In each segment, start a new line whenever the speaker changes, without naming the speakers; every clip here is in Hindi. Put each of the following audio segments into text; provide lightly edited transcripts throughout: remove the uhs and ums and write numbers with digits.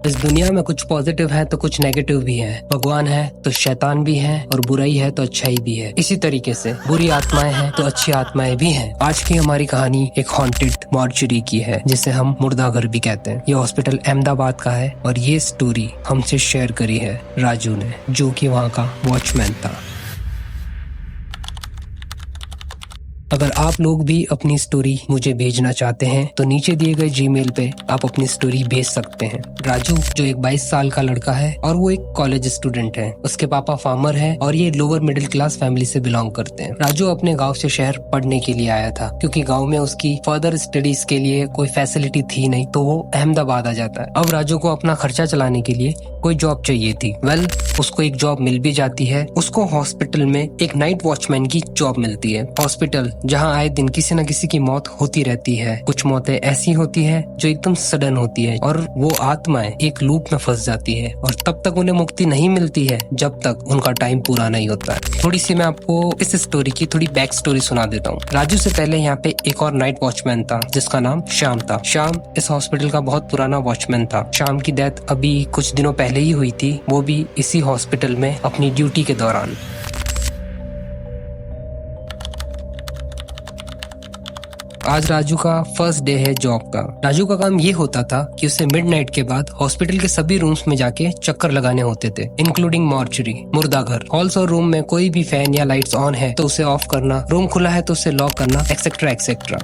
इस दुनिया में कुछ पॉजिटिव है तो कुछ नेगेटिव भी है। भगवान है तो शैतान भी है और बुराई है तो अच्छाई भी है। इसी तरीके से बुरी आत्माएं हैं तो अच्छी आत्माएं भी हैं। आज की हमारी कहानी एक हॉन्टेड मॉर्चरी की है जिसे हम मुर्दाघर भी कहते हैं। ये हॉस्पिटल अहमदाबाद का है और ये स्टोरी हमसे शेयर करी है राजू ने, जो कि वहाँ का वॉचमैन था। अगर आप लोग भी अपनी स्टोरी मुझे भेजना चाहते हैं तो नीचे दिए गए जीमेल पे आप अपनी स्टोरी भेज सकते हैं। राजू जो एक 22 साल का लड़का है और वो एक कॉलेज स्टूडेंट है। उसके पापा फार्मर है और ये लोअर मिडिल क्लास फैमिली से बिलोंग करते हैं। राजू अपने गांव से शहर पढ़ने के लिए आया था क्योंकि गांव में उसकी फर्दर स्टडीज के लिए कोई फैसिलिटी थी नहीं, तो वो अहमदाबाद आ जाता है। अब राजू को अपना खर्चा चलाने के लिए कोई जॉब चाहिए थी। उसको एक जॉब मिल भी जाती है। उसको हॉस्पिटल में एक नाइट वॉचमैन की जॉब मिलती है। हॉस्पिटल जहाँ आए दिन किसी न किसी की मौत होती रहती है। कुछ मौतें ऐसी होती है जो एकदम सडन होती है और वो आत्माएं एक लूप में फंस जाती है और तब तक उन्हें मुक्ति नहीं मिलती है जब तक उनका टाइम पूरा नहीं होता है। थोड़ी सी मैं आपको इस स्टोरी की थोड़ी बैक स्टोरी सुना देता हूँ। राजू से पहले यहाँ पे एक और नाइट वॉचमैन था जिसका नाम श्याम था। श्याम इस हॉस्पिटल का बहुत पुराना वॉचमैन था। श्याम की डेथ अभी कुछ दिनों पहले ही हुई थी, वो भी इसी हॉस्पिटल में अपनी ड्यूटी के दौरान। आज राजू का फर्स्ट डे है जॉब का। राजू का काम ये होता था कि उसे मिडनाइट के बाद हॉस्पिटल के सभी रूम्स में जाके चक्कर लगाने होते थे, इंक्लूडिंग मॉर्चरी, मुर्दाघर। हॉल्स और रूम में कोई भी फैन या लाइट्स ऑन है तो उसे ऑफ करना, रूम खुला है तो उसे लॉक करना, एक्सेट्रा एक्सेट्रा।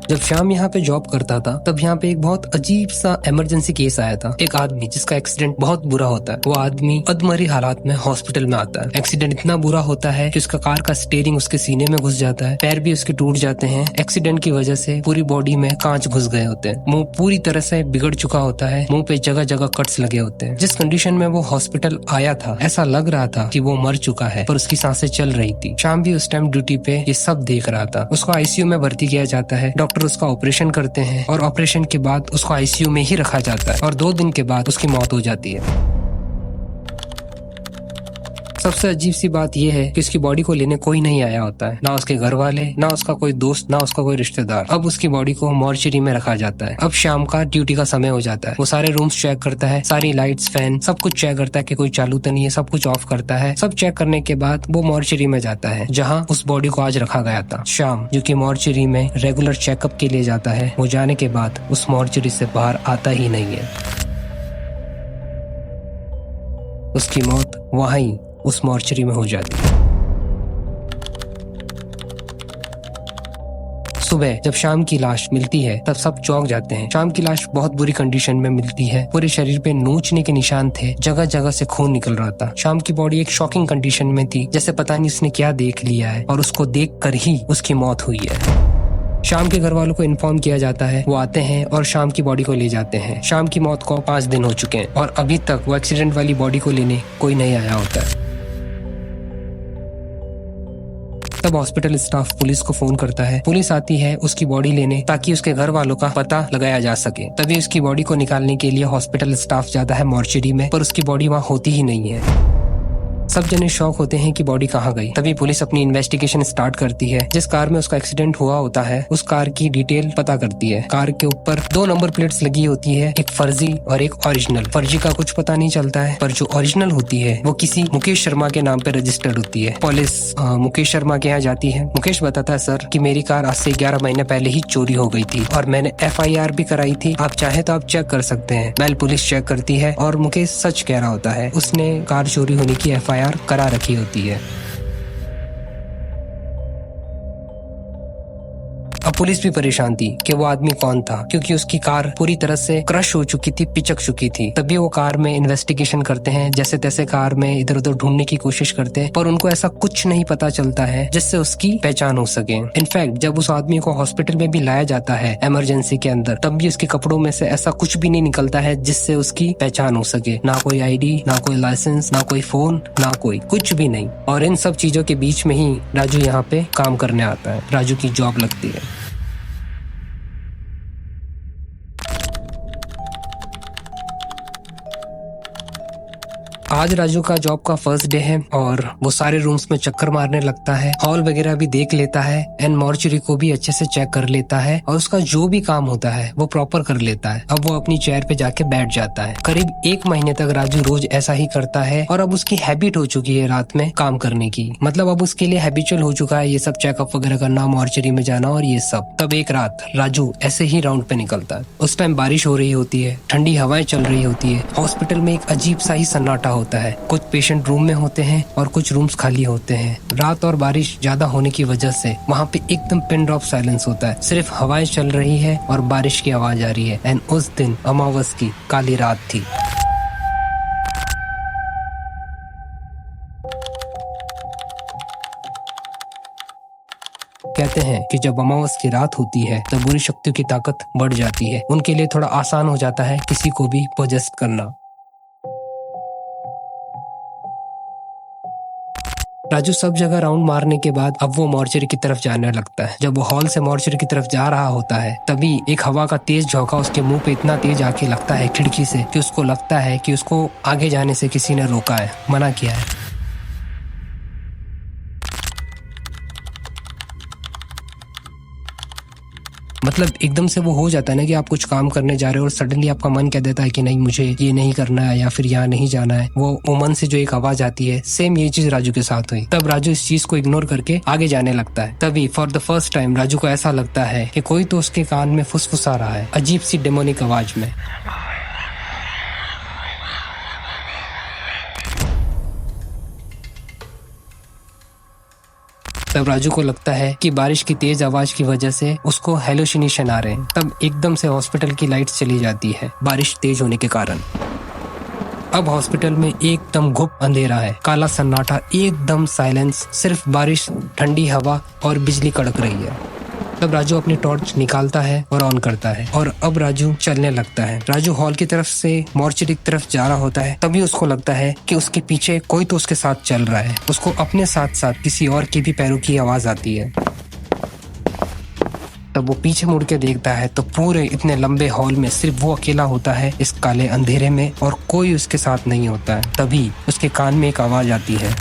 जब श्याम यहाँ पे जॉब करता था तब यहाँ पे एक बहुत अजीब सा इमरजेंसी केस आया था। एक आदमी जिसका एक्सीडेंट बहुत बुरा होता है, वो आदमी अधमरी हालात में हॉस्पिटल में आता है। एक्सीडेंट इतना बुरा होता है कि उसका कार का स्टीयरिंग उसके सीने में घुस जाता है, पैर भी उसके टूट जाते हैं। एक्सीडेंट की वजह से पूरी बॉडी में कांच घुस गए होते हैं, मुंह पूरी तरह से बिगड़ चुका होता है, मुंह पे जगह जगह कट्स लगे होते हैं। जिस कंडीशन में वो हॉस्पिटल आया था ऐसा लग रहा था कि वो मर चुका है, पर उसकी सांसें चल रही थी। श्याम भी उस टाइम ड्यूटी पे ये सब देख रहा था। उसको आईसीयू में भर्ती किया जाता है। डॉक्टर उसका ऑपरेशन करते हैं और ऑपरेशन के बाद उसको आईसीयू में ही रखा जाता है और 2 दिन के बाद उसकी मौत हो जाती है। सबसे अजीब सी बात यह है कि उसकी बॉडी को लेने कोई नहीं आया होता है, ना उसके घर वाले, ना उसका कोई दोस्त, ना उसका कोई रिश्तेदार। अब उसकी बॉडी को मॉर्चरी में रखा जाता है। अब शाम का ड्यूटी का समय हो जाता है। वो सारे रूम्स चेक करता है, सारी लाइट्स, फैन सब कुछ चेक करता है कि कोई चालू तो नहीं है, सब कुछ ऑफ करता है। सब चेक करने के बाद वो मॉर्चरी में जाता है जहाँ उस बॉडी को आज रखा गया था। शाम जो कि मॉर्चरी में रेगुलर चेकअप के लिए जाता है, वो जाने के बाद उस मॉर्चरी से बाहर आता ही नहीं है। उसकी मौत वहीं उस मॉर्चरी में हो जाती है। सुबह जब शाम की लाश मिलती है तब सब चौंक जाते हैं। शाम की लाश बहुत बुरी कंडीशन में मिलती है। पूरे शरीर पे नोचने के निशान थे, जगह जगह से खून निकल रहा था। शाम की बॉडी एक शॉकिंग कंडीशन में थी, जैसे पता नहीं उसने क्या देख लिया है और उसको देख कर ही उसकी मौत हुई है। शाम के घर वालों को इन्फॉर्म किया जाता है, वो आते हैं और शाम की बॉडी को ले जाते हैं। शाम की मौत को 5 दिन हो चुके हैं और अभी तक वो एक्सीडेंट वाली बॉडी को लेने कोई नहीं आया होता है। तब हॉस्पिटल स्टाफ पुलिस को फोन करता है। पुलिस आती है उसकी बॉडी लेने ताकि उसके घर वालों का पता लगाया जा सके। तभी उसकी बॉडी को निकालने के लिए हॉस्पिटल स्टाफ जाता है मॉर्चरी में, पर उसकी बॉडी वहाँ होती ही नहीं है। सब जने शॉक होते हैं कि बॉडी कहाँ गई। तभी पुलिस अपनी इन्वेस्टिगेशन स्टार्ट करती है। जिस कार में उसका एक्सीडेंट हुआ होता है उस कार की डिटेल पता करती है। कार के ऊपर 2 नंबर प्लेट्स लगी होती है, एक फर्जी और एक ओरिजिनल। फर्जी का कुछ पता नहीं चलता है, पर जो ओरिजिनल होती है वो किसी मुकेश शर्मा के नाम पे रजिस्टर्ड होती है। पुलिस मुकेश शर्मा के यहाँ जाती है। मुकेश बताता है, सर कि मेरी कार आज से 11 महीने पहले ही चोरी हो गई थी और मैंने FIR भी कराई थी, आप चाहे तो आप चेक कर सकते हैं। वेल पुलिस चेक करती है और मुकेश सच कह रहा होता है, उसने कार चोरी होने की FIR करा रखी होती है। अब पुलिस भी परेशान थी कि वो आदमी कौन था, क्योंकि उसकी कार पूरी तरह से क्रश हो चुकी थी, पिचक चुकी थी। तभी वो कार में इन्वेस्टिगेशन करते हैं, जैसे तैसे कार में इधर उधर ढूंढने की कोशिश करते हैं, पर उनको ऐसा कुछ नहीं पता चलता है जिससे उसकी पहचान हो सके। इनफैक्ट जब उस आदमी को हॉस्पिटल में भी लाया जाता है इमरजेंसी के अंदर, तब भी उसके कपड़ों में से ऐसा कुछ भी नहीं निकलता है जिससे उसकी पहचान हो सके। ना कोई ID, ना कोई लाइसेंस, ना कोई फोन, ना कोई कुछ भी नहीं। और इन सब चीजों के बीच में ही राजू यहाँ पे काम करने आता है। राजू की जॉब लगती है। आज राजू का जॉब का फर्स्ट डे है और वो सारे रूम्स में चक्कर मारने लगता है, हॉल वगैरह भी देख लेता है एंड मॉर्चरी को भी अच्छे से चेक कर लेता है और उसका जो भी काम होता है वो प्रॉपर कर लेता है। अब वो अपनी चेयर पे जाके बैठ जाता है। करीब 1 महीने तक राजू रोज ऐसा ही करता है और अब उसकी हैबिट हो चुकी है रात में काम करने की। मतलब अब उसके लिए हैबिचुअल हो चुका है ये सब चेकअप वगैरह करना, मॉर्चरी में जाना और ये सब। तब एक रात राजू ऐसे ही राउंड पे निकलता है। उस टाइम बारिश हो रही होती है, ठंडी हवाएं चल रही होती है। हॉस्पिटल में एक अजीब सा ही सन्नाटा होता है। कुछ पेशेंट रूम में होते हैं और कुछ रूम्स खाली होते हैं। रात और बारिश ज्यादा होने की वजह से वहाँ पे एकदम पिन ड्रॉप साइलेंस होता है। सिर्फ हवाएं चल रही है और बारिश की आवाज आ रही है। एंड उस दिन अमावस की काली रात थी। कहते हैं कि जब अमावस की रात होती है तो बुरी शक्तियों की ताकत बढ़ जाती है। उनके लिए थोड़ा आसान हो जाता है किसी को भी पोजेस करना। राजू सब जगह राउंड मारने के बाद अब वो मॉर्चरी की तरफ जाने लगता है। जब वो हॉल से मॉर्चरी की तरफ जा रहा होता है तभी एक हवा का तेज झोंका उसके मुंह पे इतना तेज आके लगता है खिड़की से कि उसको लगता है कि उसको आगे जाने से किसी ने रोका है, मना किया है। मतलब एकदम से वो हो जाता है ना कि आप कुछ काम करने जा रहे हो और सडनली आपका मन कह देता है कि नहीं मुझे ये नहीं करना है या फिर यहाँ नहीं जाना है। वो मन से जो एक आवाज आती है, सेम ये चीज राजू के साथ हुई। तब राजू इस चीज को इग्नोर करके आगे जाने लगता है। तभी for the first time Raju को ऐसा लगता है कि कोई तो उसके कान में फुसफुसा रहा है अजीब सी डेमोनिक आवाज में। तब राजू को लगता है कि बारिश की तेज आवाज की वजह से उसको हेलुसिनेशन आ रहे हैं। तब एकदम से हॉस्पिटल की लाइट चली जाती है बारिश तेज होने के कारण। अब हॉस्पिटल में एकदम घुप अंधेरा है, काला सन्नाटा, एकदम साइलेंस, सिर्फ बारिश, ठंडी हवा और बिजली कड़क रही है। तब राजू अपनी टॉर्च निकालता है और ऑन करता है और अब राजू चलने लगता है। राजू हॉल की तरफ से मॉर्चरी की तरफ जा रहा होता है। तभी उसको लगता है कि उसके पीछे कोई तो उसके साथ चल रहा है। उसको अपने साथ साथ किसी और की भी पैरों की आवाज आती है। तब वो पीछे मुड़ के देखता है तो पूरे इतने लंबे हॉल में सिर्फ वो अकेला होता है इस काले अंधेरे में और कोई उसके साथ नहीं होता है। तभी उसके कान में एक आवाज आती है,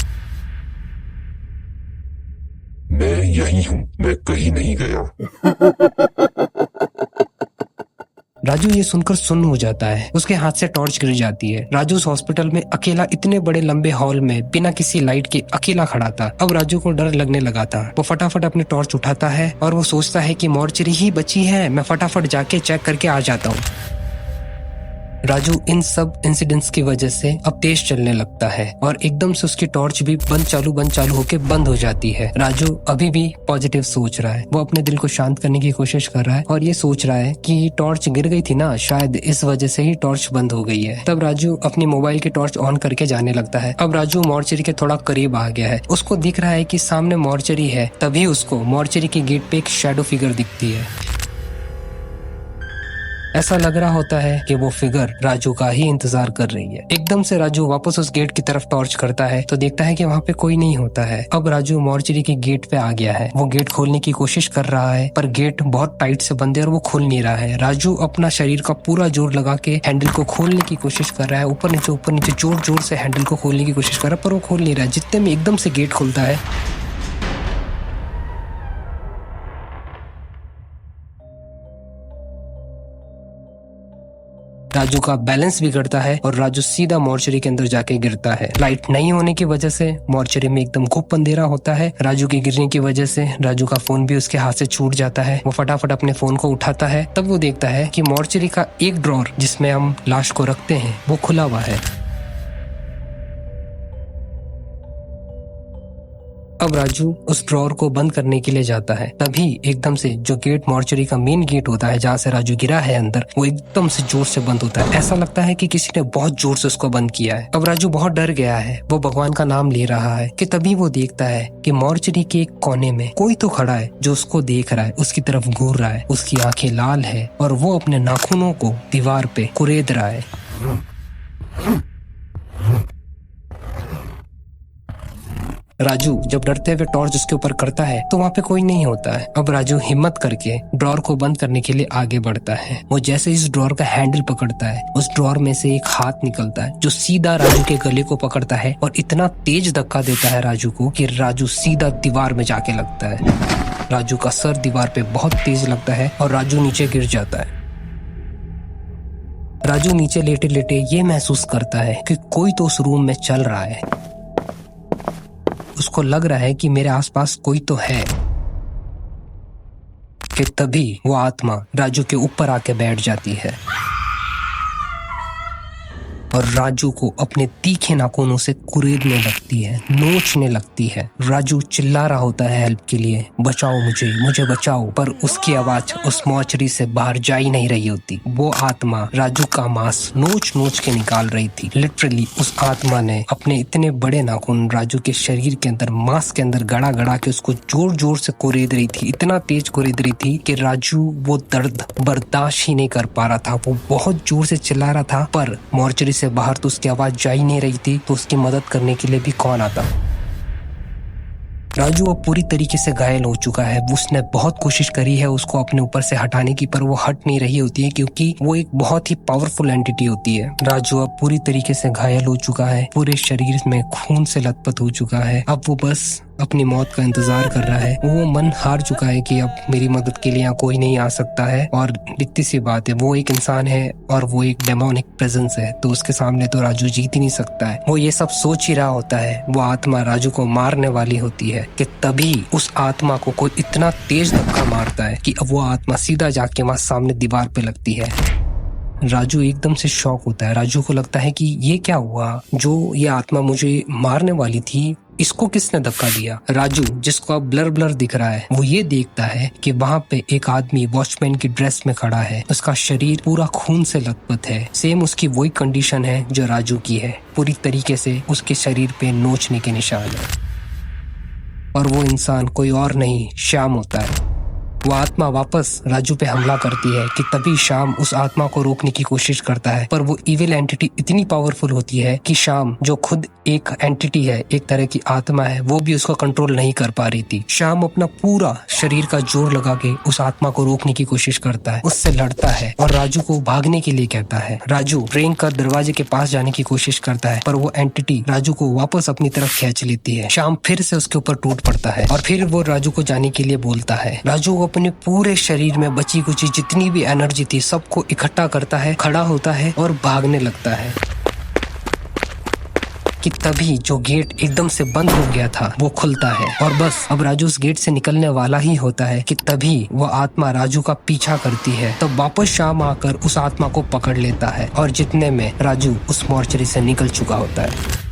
मैं यही हूँ, मैं कहीं नहीं गया।
राजू ये सुनकर सुन्न हो जाता है। उसके हाथ से टॉर्च गिर जाती है। राजू उस हॉस्पिटल में अकेला इतने बड़े लंबे हॉल में बिना किसी लाइट के अकेला खड़ा था। अब राजू को डर लगने लगा था। वो फटाफट अपनी टॉर्च उठाता है और वो सोचता है कि मॉर्चरी ही बची है, मैं फटाफट जाके चेक करके आ जाता हूँ। राजू इन सब इंसिडेंट्स की वजह से अब तेज चलने लगता है और एकदम से उसकी टॉर्च भी बंद चालू होके बंद हो जाती है। राजू अभी भी पॉजिटिव सोच रहा है। वो अपने दिल को शांत करने की कोशिश कर रहा है और ये सोच रहा है कि टॉर्च गिर गई थी ना, शायद इस वजह से ही टॉर्च बंद हो गई है। तब राजू अपनी मोबाइल की टॉर्च ऑन करके जाने लगता है। अब राजू मॉर्चरी के थोड़ा करीब आ गया है। उसको दिख रहा है कि सामने मॉर्चरी है। तभी उसको मॉर्चरी के गेट पे एक शैडो फिगर दिखती है। ऐसा लग रहा होता है कि वो फिगर राजू का ही इंतजार कर रही है। एकदम से राजू वापस उस गेट की तरफ टॉर्च करता है तो देखता है कि वहाँ पे कोई नहीं होता है। अब राजू मॉर्चरी के गेट पे आ गया है। वो गेट खोलने की कोशिश कर रहा है पर गेट बहुत टाइट से बंद है और वो खुल नहीं रहा है। राजू अपना शरीर का पूरा जोर लगा के हैंडल को खोलने की कोशिश कर रहा है। ऊपर नीचे जोर जोर से हैंडल को खोलने की कोशिश कर रहा है पर वो खोल नहीं रहा है। जितने में एकदम से गेट खुलता है राजू का बैलेंस बिगड़ता है और राजू सीधा मॉर्चरी के अंदर जाके गिरता है। लाइट नहीं होने की वजह से मॉर्चरी में एकदम घुप अंधेरा होता है। राजू के गिरने की वजह से राजू का फोन भी उसके हाथ से छूट जाता है। वो फटाफट अपने फोन को उठाता है। तब वो देखता है कि मॉर्चरी का एक ड्रॉर जिसमें हम लाश को रखते हैं वो खुला हुआ है। अब राजू उस ड्रॉर को बंद करने के लिए जाता है। तभी एकदम से जो गेट मॉर्चरी का मेन गेट होता है जहाँ से राजू गिरा है अंदर, वो एकदम से जोर से बंद होता है। ऐसा लगता है कि किसी ने बहुत जोर से उसको बंद किया है। अब राजू बहुत डर गया है। वो भगवान का नाम ले रहा है कि तभी वो देखता है कि मॉर्चरी के एक कोने में कोई तो खड़ा है जो उसको देख रहा है, उसकी तरफ घूर रहा है। उसकी आंखें लाल है और वो अपने नाखूनों को दीवार पे कुरेद रहा है। राजू जब डरते हुए टॉर्च उसके ऊपर करता है तो वहाँ पे कोई नहीं होता है। अब राजू हिम्मत करके ड्रॉर को बंद करने के लिए आगे बढ़ता है। वो जैसे इस ड्रॉर का हैंडल पकड़ता है, उस ड्रॉर में से एक हाथ निकलता है जो सीधा राजू के गले को पकड़ता है और इतना तेज धक्का देता है राजू को कि राजू सीधा दीवार में जाके लगता है। राजू का सर दीवार पे बहुत तेज लगता है और राजू नीचे गिर जाता है। राजू नीचे लेटे लेटे ये महसूस करता है कि कोई तो उस रूम में चल रहा है। उसको लग रहा है कि मेरे आसपास कोई तो है कि तभी वो आत्मा राजू के ऊपर आके बैठ जाती है और राजू को अपने तीखे नाखूनों से कुरेदने लगती है, नोचने लगती है। राजू चिल्ला रहा होता है हेल्प के लिए, बचाओ मुझे, मुझे बचाओ, पर उसकी आवाज उस मॉर्चरी से बाहर जा ही नहीं रही होती। वो आत्मा राजू का मांस नोच नोच के निकाल रही थी। लिटरली उस आत्मा ने अपने इतने बड़े नाखून राजू के शरीर के अंदर, मांस के अंदर गड़ा गड़ा के उसको जोर जोर से कुरेद रही थी। इतना तेज कुरेद रही थी कि राजू वो दर्द बर्दाश्त ही नहीं कर पा रहा था। वो बहुत जोर से चिल्ला रहा था, पर मॉर्चरी से बाहर तो उसकी आवाज जा ही नहीं रही थी। तो उसकी मदद करने के लिए भी कौन आता? राजू अब पूरी तरीके से घायल हो चुका है। उसने बहुत कोशिश करी है उसको अपने ऊपर से हटाने की, पर वो हट नहीं रही होती है क्योंकि वो एक बहुत ही पावरफुल एंटिटी होती है। राजू अब पूरी तरीके से घायल हो चुका है, पूरे शरीर में खून से लथपथ हो चुका है। अब वो बस अपनी मौत का इंतजार कर रहा है। वो मन हार चुका है कि अब मेरी मदद के लिए यहाँ कोई नहीं आ सकता है। और दिखती सी बात है, वो एक इंसान है और वो एक डेमोनिक प्रेजेंस है, तो उसके सामने तो राजू जीत ही नहीं सकता है। वो ये सब सोच ही रहा होता है। वो आत्मा राजू को मारने वाली होती है कि तभी उस आत्मा को कोई इतना तेज धक्का मारता है कि अब वो आत्मा सीधा जाके वहां सामने दीवार पे लगती है। राजू एकदम से शॉक होता है। राजू को लगता है कि ये क्या हुआ, जो ये आत्मा मुझे मारने वाली थी इसको किसने धक्का दिया। राजू, जिसको अब ब्लर ब्लर दिख रहा है, वो ये देखता है कि वहाँ पे एक आदमी वॉचमैन की ड्रेस में खड़ा है। उसका शरीर पूरा खून से लथपथ है। सेम उसकी वही कंडीशन है जो राजू की है। पूरी तरीके से उसके शरीर पे नोचने के निशान है और वो इंसान कोई और नहीं, श्याम होता है। वो आत्मा वापस राजू पे हमला करती है कि तभी श्याम उस आत्मा को रोकने की कोशिश करता है, पर वो इविल एंटिटी इतनी पावरफुल होती है कि श्याम, जो खुद एक एंटिटी है, एक तरह की आत्मा है, वो भी उसको कंट्रोल नहीं कर पा रही थी। श्याम अपना पूरा शरीर का जोर लगा के उस आत्मा को रोकने की कोशिश करता है, उससे लड़ता है और राजू को भागने के लिए कहता है। राजू रेंग कर दरवाजे के पास जाने की कोशिश करता है, पर वो एंटिटी राजू को वापस अपनी तरफ खींच लेती है। श्याम फिर से उसके ऊपर टूट पड़ता है और फिर वो राजू को जाने के लिए बोलता है। राजू अपने पूरे शरीर में बची कुची जितनी भी एनर्जी थी सबको इकट्ठा करता है, खड़ा होता है और भागने लगता है कि तभी जो गेट एकदम से बंद हो गया था वो खुलता है और बस अब राजू उस गेट से निकलने वाला ही होता है कि तभी वो आत्मा राजू का पीछा करती है। तो वापस शाम आकर उस आत्मा को पकड़ लेता है और जितने में राजू उस मॉर्चरी से निकल चुका होता है।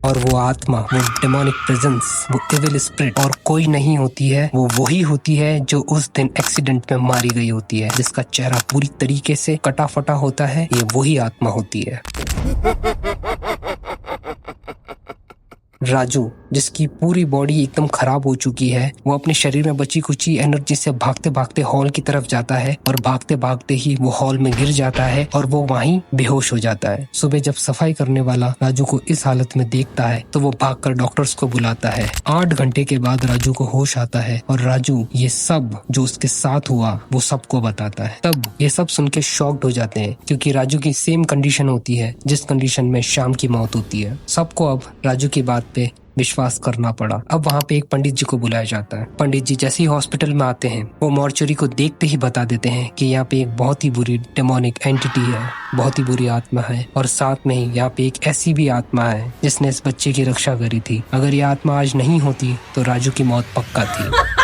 और वो आत्मा, वो डेमोनिक प्रेजेंस, वो इविल स्पिरिट और कोई नहीं होती है, वो वही होती है जो उस दिन एक्सीडेंट में मारी गई होती है, जिसका चेहरा पूरी तरीके से कटा फटा होता है। ये वही आत्मा होती है। राजू, जिसकी पूरी बॉडी एकदम खराब हो चुकी है, वो अपने शरीर में बची कुची एनर्जी से भागते भागते हॉल की तरफ जाता है और भागते भागते ही वो हॉल में गिर जाता है और वो वहीं बेहोश हो जाता है। सुबह जब सफाई करने वाला राजू को इस हालत में देखता है तो वो भागकर डॉक्टर्स को बुलाता है। 8 घंटे के बाद राजू को होश आता है और राजू ये सब जो उसके साथ हुआ वो सबको बताता है। तब ये सब सुन के शॉक्ड हो जाते हैं क्योंकि राजू की सेम कंडीशन होती है जिस कंडीशन में शाम की मौत होती है। सबको अब राजू की बात पे विश्वास करना पड़ा। अब वहाँ पे एक पंडित जी को बुलाया जाता है। पंडित जी जैसे ही हॉस्पिटल में आते हैं वो मॉर्चरी को देखते ही बता देते हैं कि यहाँ पे एक बहुत ही बुरी डेमोनिक एंटिटी है, बहुत ही बुरी आत्मा है और साथ में ही यहाँ पे एक ऐसी भी आत्मा है जिसने इस बच्चे की रक्षा करी थी। अगर ये आत्मा आज नहीं होती तो राजू की मौत पक्का थी।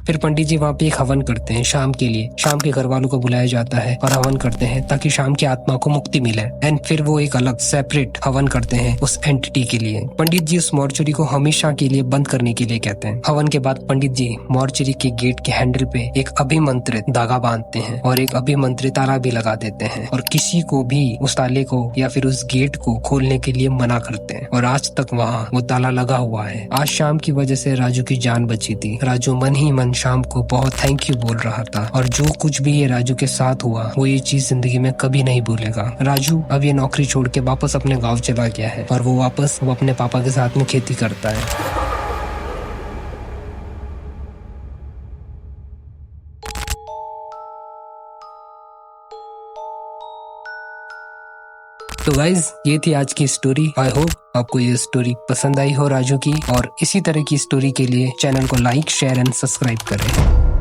फिर पंडित जी वहाँ पे एक हवन करते हैं शाम के लिए। शाम के घर वालों को बुलाया जाता है और हवन करते हैं ताकि शाम की आत्मा को मुक्ति मिले। एंड फिर वो एक अलग सेपरेट हवन करते हैं उस एंटिटी के लिए। पंडित जी उस मॉर्चरी को हमेशा के लिए बंद करने के लिए कहते हैं। हवन के बाद पंडित जी मॉर्चरी के गेट के हैंडल पे एक अभिमंत्रित धागा बांधते हैं और एक अभिमंत्रित ताला भी लगा देते हैं और किसी को भी उस ताले को या फिर उस गेट को खोलने के लिए मना करते हैं। और आज तक वहाँ वो ताला लगा हुआ है। आज शाम की वजह से राजू की जान बची थी। राजू मन ही मन दिन शाम को बहुत थैंक यू बोल रहा था और जो कुछ भी ये राजू के साथ हुआ वो ये चीज जिंदगी में कभी नहीं भूलेगा। राजू अब ये नौकरी छोड़ के वापस अपने गाँव चला गया है और वो वापस अब अपने पापा के साथ में खेती करता है। तो गाइज ये थी आज की स्टोरी। आई होप आपको ये स्टोरी पसंद आई हो राजू की, और इसी तरह की स्टोरी के लिए चैनल को लाइक शेयर एंड सब्सक्राइब करें।